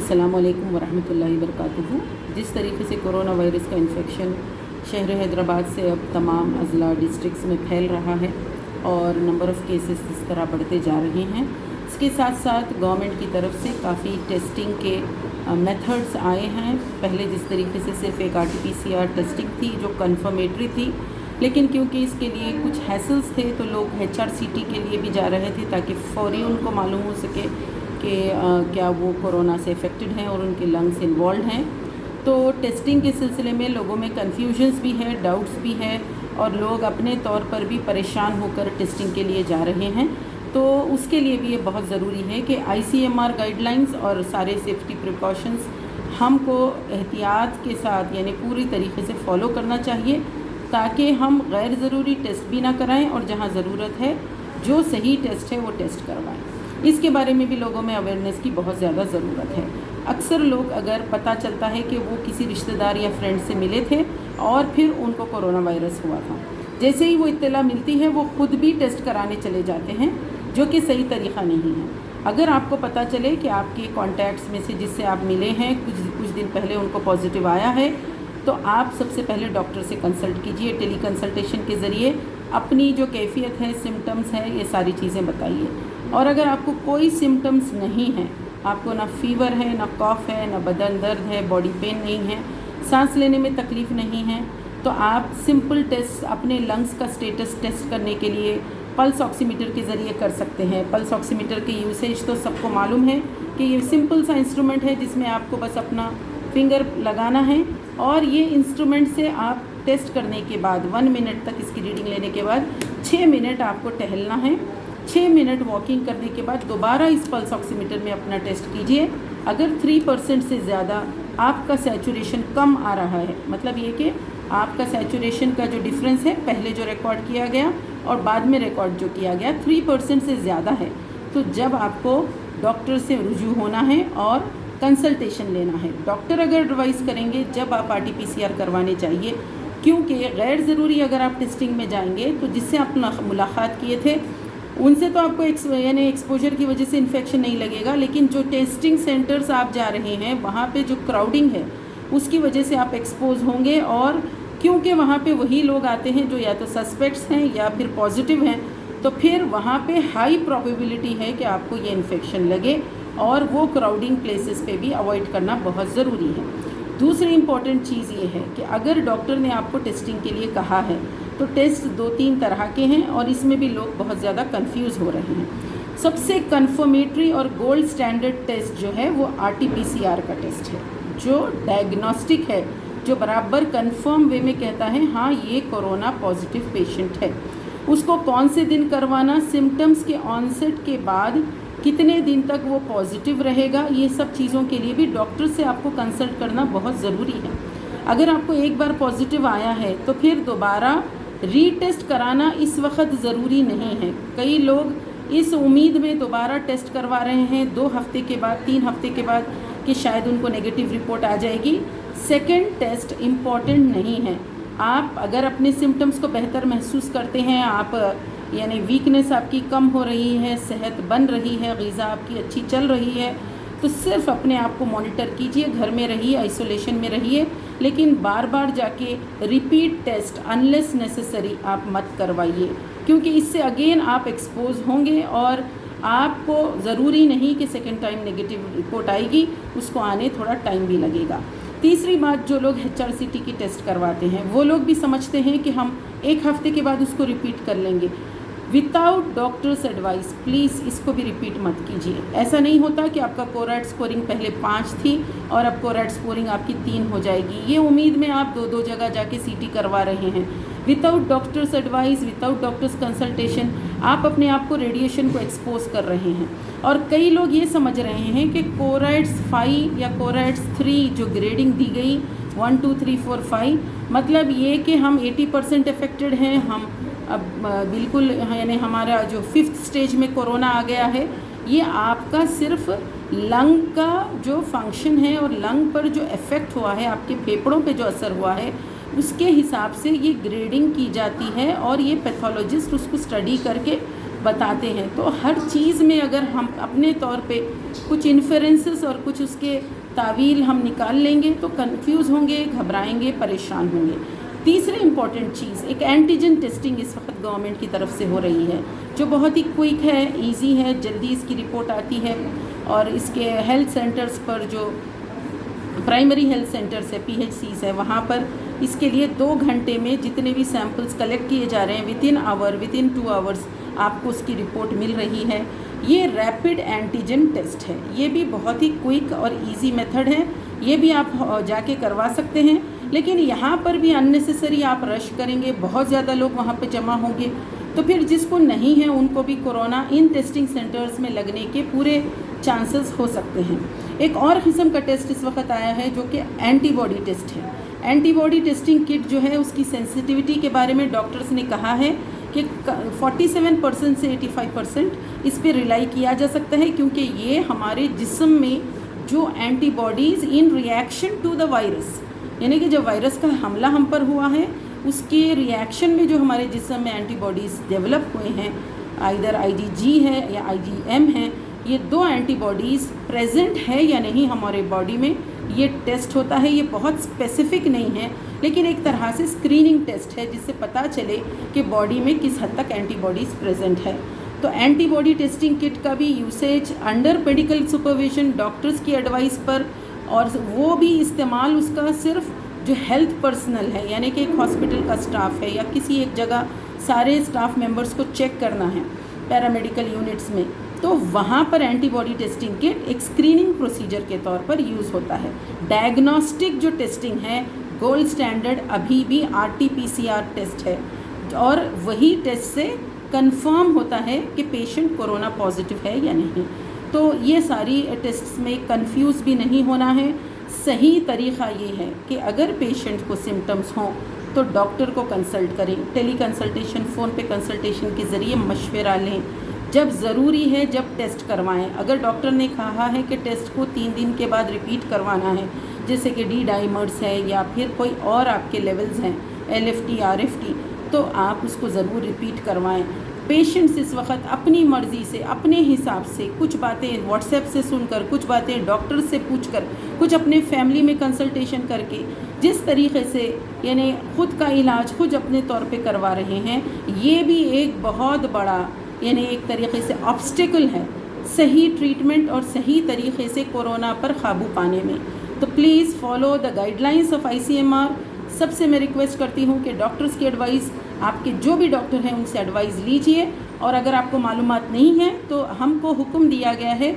अस्सलाम वालेकुम वरहमतुल्लाहि वबरकातुहू। जिस तरीके से कोरोना वायरस का इन्फेक्शन शहर हैदराबाद से अब तमाम अज़ला डिस्ट्रिक्ट्स में फैल रहा है और नंबर ऑफ़ केसेस इस तरह बढ़ते जा रहे हैं, इसके साथ साथ गवर्नमेंट की तरफ से काफ़ी टेस्टिंग के मेथड्स आए हैं। पहले जिस तरीके से सिर्फ एक RT-PCR टेस्टिंग थी जो कन्फर्मेटरी थी, लेकिन क्योंकि इसके लिए कुछ हैसल्स थे तो लोग HRCT के लिए भी जा रहे थे ताकि फ़ौरी उनको मालूम हो सके कि क्या वो कोरोना से अफेक्टेड हैं और उनके लंग्स इन्वॉल्व हैं। तो टेस्टिंग के सिलसिले में लोगों में कन्फ्यूजन्स भी है, डाउट्स भी है और लोग अपने तौर पर भी परेशान होकर टेस्टिंग के लिए जा रहे हैं। तो उसके लिए भी ये बहुत ज़रूरी है कि ICMR गाइडलाइंस और सारे सेफ्टी प्रिकॉशंस हमको एहतियात के साथ यानी पूरी तरीके से फ़ॉलो करना चाहिए ताकि हम गैर ज़रूरी टेस्ट भी ना कराएं और जहां ज़रूरत है जो सही टेस्ट है वो टेस्ट करवाएं। इसके बारे में भी लोगों में अवेयरनेस की बहुत ज़्यादा ज़रूरत है। अक्सर लोग अगर पता चलता है कि वो किसी रिश्तेदार या फ्रेंड से मिले थे और फिर उनको कोरोना वायरस हुआ था, जैसे ही वो इत्तला मिलती है वो ख़ुद भी टेस्ट कराने चले जाते हैं, जो कि सही तरीक़ा नहीं है। अगर आपको पता चले कि आपके कॉन्टैक्ट्स में से जिससे आप मिले हैं कुछ दिन पहले उनको पॉजिटिव आया है, तो आप सबसे पहले डॉक्टर से कंसल्ट कीजिए। टेली कंसल्टेशन के ज़रिए अपनी जो कैफियत है, सिम्टम्स हैं, ये सारी चीज़ें बताइए। और अगर आपको कोई सिम्टम्स नहीं है, आपको ना फीवर है, ना कॉफ़ है, ना बदन दर्द है, बॉडी पेन नहीं है, सांस लेने में तकलीफ़ नहीं है, तो आप सिंपल टेस्ट अपने लंग्स का स्टेटस टेस्ट करने के लिए पल्स ऑक्सीमीटर के ज़रिए कर सकते हैं। पल्स ऑक्सीमीटर की यूसेज तो सबको मालूम है कि ये सिंपल सा इंस्ट्रूमेंट है जिसमें आपको बस अपना फिंगर लगाना है और ये इंस्ट्रूमेंट से आप टेस्ट करने के बाद 1 मिनट तक इसकी रीडिंग लेने के बाद 6 मिनट आपको टहलना है। 6 मिनट वॉकिंग करने के बाद दोबारा इस पल्स ऑक्सीमीटर में अपना टेस्ट कीजिए। अगर 3% से ज़्यादा आपका सैचुरेशन कम आ रहा है, मतलब ये कि आपका सैचुरेशन का जो डिफरेंस है पहले जो रिकॉर्ड किया गया और बाद में रिकॉर्ड जो किया गया 3% से ज़्यादा है, तो जब आपको डॉक्टर से रुजू होना है और कंसल्टेशन लेना है। डॉक्टर अगर एडवाइस करेंगे जब आप RT-PCR करवाने चाहिए, क्योंकि गैर ज़रूरी अगर आप टेस्टिंग में जाएंगे तो जिससे आप मुलाकात किए थे उनसे तो आपको यानी एक्सपोजर की वजह से इन्फेक्शन नहीं लगेगा, लेकिन जो टेस्टिंग सेंटर्स आप जा रहे हैं वहाँ पे जो क्राउडिंग है उसकी वजह से आप एक्सपोज होंगे। और क्योंकि वहाँ पे वही लोग आते हैं जो या तो सस्पेक्ट्स हैं या फिर पॉजिटिव हैं, तो फिर वहाँ पे हाई प्रोबेबिलिटी है कि आपको ये इन्फेक्शन लगे और वो क्राउडिंग प्लेसेस पे भी अवॉइड करना बहुत ज़रूरी है। दूसरी इम्पॉर्टेंट चीज़ ये है कि अगर डॉक्टर ने आपको टेस्टिंग के लिए कहा है तो टेस्ट 2-3 तरह के हैं और इसमें भी लोग बहुत ज़्यादा कंफ्यूज हो रहे हैं। सबसे कन्फर्मेटरी और गोल्ड स्टैंडर्ड टेस्ट जो है वो RT-PCR का टेस्ट है, जो डायग्नोस्टिक है, जो बराबर कंफर्म वे में कहता है हाँ ये कोरोना पॉजिटिव पेशेंट है। उसको कौन से दिन करवाना, सिम्टम्स के ऑनसेट के बाद कितने दिन तक वो पॉजिटिव रहेगा, ये सब चीज़ों के लिए भी डॉक्टर से आपको कंसल्ट करना बहुत ज़रूरी है। अगर आपको एक बार पॉजिटिव आया है तो फिर दोबारा रीटेस्ट कराना इस वक्त ज़रूरी नहीं है। कई लोग इस उम्मीद में दोबारा टेस्ट करवा रहे हैं 2 हफ्ते के बाद, 3 हफ्ते के बाद कि शायद उनको नेगेटिव रिपोर्ट आ जाएगी। सेकंड टेस्ट इम्पॉर्टेंट नहीं है। आप अगर अपने सिम्टम्स को बेहतर महसूस करते हैं, आप यानी वीकनेस आपकी कम हो रही है, सेहत बन रही है, ग़िज़ा आपकी अच्छी चल रही है, तो सिर्फ अपने आप को मॉनिटर कीजिए, घर में रहिए, आइसोलेशन में रहिए, लेकिन बार बार जाके रिपीट टेस्ट अनलेस नेसेसरी आप मत करवाइए, क्योंकि इससे अगेन आप एक्सपोज होंगे और आपको ज़रूरी नहीं कि सेकेंड टाइम नेगेटिव रिपोर्ट आएगी, उसको आने थोड़ा टाइम भी लगेगा। तीसरी बात, जो लोग HRCT की टेस्ट करवाते हैं वो लोग भी समझते हैं कि हम 1 हफ्ते के बाद उसको रिपीट कर लेंगे। विदाउट डॉक्टर्स एडवाइस प्लीज़ इसको भी रिपीट मत कीजिए। ऐसा नहीं होता कि आपका कोरैट स्कोरिंग पहले 5 थी और अब कोरैट स्कोरिंग आपकी 3 हो जाएगी, ये उम्मीद में आप 2-2 जगह जाके CT करवा रहे हैं। Without doctors advice, without doctors consultation आप अपने आप को रेडिएशन को एक्सपोज कर रहे हैं। और कई लोग ये समझ रहे हैं कि कोरैट्स 5 या कोरैट्स 3 जो ग्रेडिंग दी गई 1 2 3 4 5, मतलब ये कि हम 80% अफेक्टेड हैं, हम अब बिल्कुल यानी हमारा जो 5th स्टेज में कोरोना आ गया है। ये आपका सिर्फ लंग का जो फंक्शन है और लंग पर जो इफ़ेक्ट हुआ है, आपके फेफड़ों पे जो असर हुआ है, उसके हिसाब से ये ग्रेडिंग की जाती है और ये पैथोलॉजिस्ट उसको स्टडी करके بتاتے ہیں. تو ہر چیز میں اگر ہم اپنے طور پہ کچھ انفرنسز اور کچھ اس کے تعویل ہم نکال لیں گے تو کنفیوز ہوں گے, گھبرائیں گے, پریشان ہوں گے. تیسری امپورٹنٹ چیز, ایک اینٹیجن ٹیسٹنگ اس وقت گورنمنٹ کی طرف سے ہو رہی ہے جو بہت ہی کوئک ہے, ایزی ہے, جلدی اس کی رپورٹ آتی ہے. اور اس کے ہیلتھ سینٹرز پر, جو پرائمری ہیلتھ سینٹرز ہے, PHCs ہے, وہاں پر اس کے لیے 2 گھنٹے میں جتنے بھی سیمپلز کلیکٹ کیے جا رہے ہیں ودن 2 آورز آپ کو اس کی رپورٹ مل رہی ہے. یہ ریپڈ اینٹیجن ٹیسٹ ہے, یہ بھی بہت ہی کوئک اور ایزی میتھڈ ہے, یہ بھی آپ جا کے کروا سکتے ہیں. لیکن یہاں پر بھی اننیسیسری آپ رش کریں گے, بہت زیادہ لوگ وہاں پہ جمع ہوں گے, تو پھر جس کو نہیں ہے ان کو بھی کورونا ان ٹیسٹنگ سینٹرز میں لگنے کے پورے چانسز ہو سکتے ہیں. ایک اور قسم کا ٹیسٹ اس وقت آیا ہے جو کہ اینٹی باڈی ٹیسٹ ہے. اینٹی باڈی ٹیسٹنگ کٹ جو ہے اس کی سینسٹیوٹی کے بارے میں ڈاکٹرز نے کہا ہے کہ 47% سے 85% اس پہ ریلائی کیا جا سکتا ہے, کیونکہ یہ ہمارے جسم میں جو antibodies in reaction to the virus, یعنی کہ جب وائرس کا حملہ ہم پر ہوا ہے اس کے ریئیکشن میں جو ہمارے جسم میں اینٹی باڈیز ڈیولپ ہوئے ہیں, آئیدر IgG ہے یا IgM ہے, یہ 2 اینٹی باڈیز پریزنٹ ہے یا نہیں ہمارے باڈی میں, یہ ٹیسٹ ہوتا ہے. یہ بہت اسپیسیفک نہیں ہے لیکن ایک طرح سے اسکریننگ ٹیسٹ ہے جس سے پتہ چلے کہ باڈی میں کس حد تک اینٹی باڈیز پریزنٹ ہے. تو اینٹی باڈی ٹیسٹنگ کٹ کا بھی usage under medical supervision, doctors کی ایڈوائس پر, اور وہ بھی استعمال اس کا صرف جو ہیلتھ پرسنل ہے, یعنی کہ ایک ہاسپٹل کا سٹاف ہے یا کسی ایک جگہ سارے سٹاف ممبرز کو چیک کرنا ہے پیرامیڈیکل یونٹس میں, تو وہاں پر اینٹی باڈی ٹیسٹنگ کٹ ایک اسکریننگ پروسیجر کے طور پر یوز ہوتا ہے. ڈائگنوسٹک جو ٹیسٹنگ ہے گولڈ اسٹینڈرڈ ابھی بھی RT-PCR ٹیسٹ ہے, اور وہی ٹیسٹ سے کنفرم ہوتا ہے کہ پیشنٹ کورونا پازیٹیو ہے یا نہیں. تو یہ ساری ٹیسٹس میں کنفیوز بھی نہیں ہونا ہے. صحیح طریقہ یہ ہے کہ اگر پیشنٹ کو سمٹمز ہوں تو ڈاکٹر کو کنسلٹ کریں, ٹیلی کنسلٹیشن, فون پہ کنسلٹیشن کے ذریعے مشورہ لیں. جب ضروری ہے جب ٹیسٹ کروائیں. اگر ڈاکٹر نے کہا ہے کہ ٹیسٹ کو 3 دن کے بعد ریپیٹ کروانا ہے, جیسے کہ D ڈائمرز ہے یا پھر کوئی اور آپ کے لیولز ہیں LFT RFT, تو آپ اس کو ضرور ریپیٹ کروائیں. پیشنٹس اس وقت اپنی مرضی سے, اپنے حساب سے, کچھ باتیں واٹس ایپ سے سن کر, کچھ باتیں ڈاکٹر سے پوچھ کر, کچھ اپنے فیملی میں کنسلٹیشن کر کے, جس طریقے سے یعنی خود کا علاج خود اپنے طور پہ کروا رہے ہیں, یہ بھی ایک بہت بڑا یعنی ایک طریقے سے آبسٹیکل ہے صحیح ٹریٹمنٹ اور صحیح طریقے سے کورونا پر قابو پانے میں. تو please follow the guide lines of ICMR. سب سے میں ریکویسٹ کرتی ہوں کہ ڈاکٹرز کی ایڈوائس, آپ کے جو بھی ڈاکٹر ہیں ان سے ایڈوائز لیجئے, اور اگر آپ کو معلومات نہیں ہیں تو ہم کو حکم دیا گیا ہے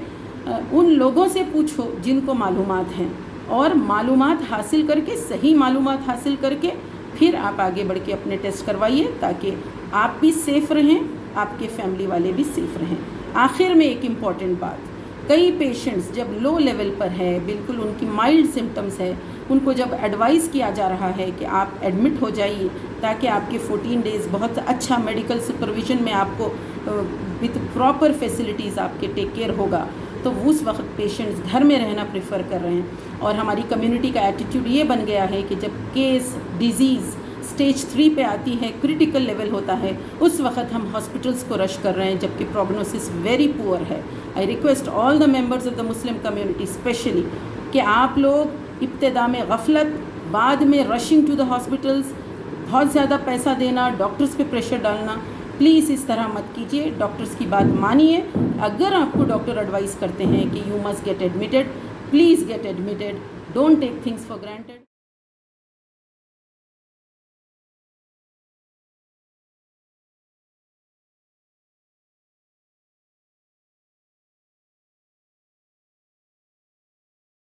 ان لوگوں سے پوچھو جن کو معلومات ہیں, اور معلومات حاصل کر کے, صحیح معلومات حاصل کر کے پھر آپ آگے بڑھ کے اپنے ٹیسٹ کروائیے تاکہ آپ بھی سیف رہیں, آپ کے فیملی والے بھی سیف رہیں. آخر میں ایک امپورٹنٹ بات, کئی پیشنٹس جب لو لیول پر ہے, بالکل ان کی مائلڈ سمٹمز ہے, ان کو جب ایڈوائز کیا جا رہا ہے کہ آپ ایڈمٹ ہو جائیے تاکہ آپ کے 14 ڈیز بہت اچھا میڈیکل سپرویژن میں آپ کو وتھ پراپر فیسلٹیز آپ کے ٹیک کیئر ہوگا, تو اس وقت پیشنٹس گھر میں رہنا پریفر کر رہے ہیں. اور ہماری کمیونٹی کا ایٹیٹیوڈ یہ بن گیا ہے کہ جب کیس ڈیزیز اسٹیج 3 پہ آتی ہے, کریٹیکل لیول ہوتا ہے, اس وقت ہم ہاسپٹلس کو رش کر رہے ہیں جبکہ پروگنوسس ویری پور ہے. I request all the members of the Muslim community especially کہ آپ لوگ ابتدا میں غفلت, بعد میں رشنگ ٹو دا ہاسپٹلس, بہت زیادہ پیسہ دینا, ڈاکٹرز پہ پریشر ڈالنا, پلیز اس طرح مت کیجیے. ڈاکٹرز کی بات مانیے. اگر آپ کو ڈاکٹر ایڈوائز کرتے ہیں کہ you must get admitted, please get admitted. Don't take things for granted.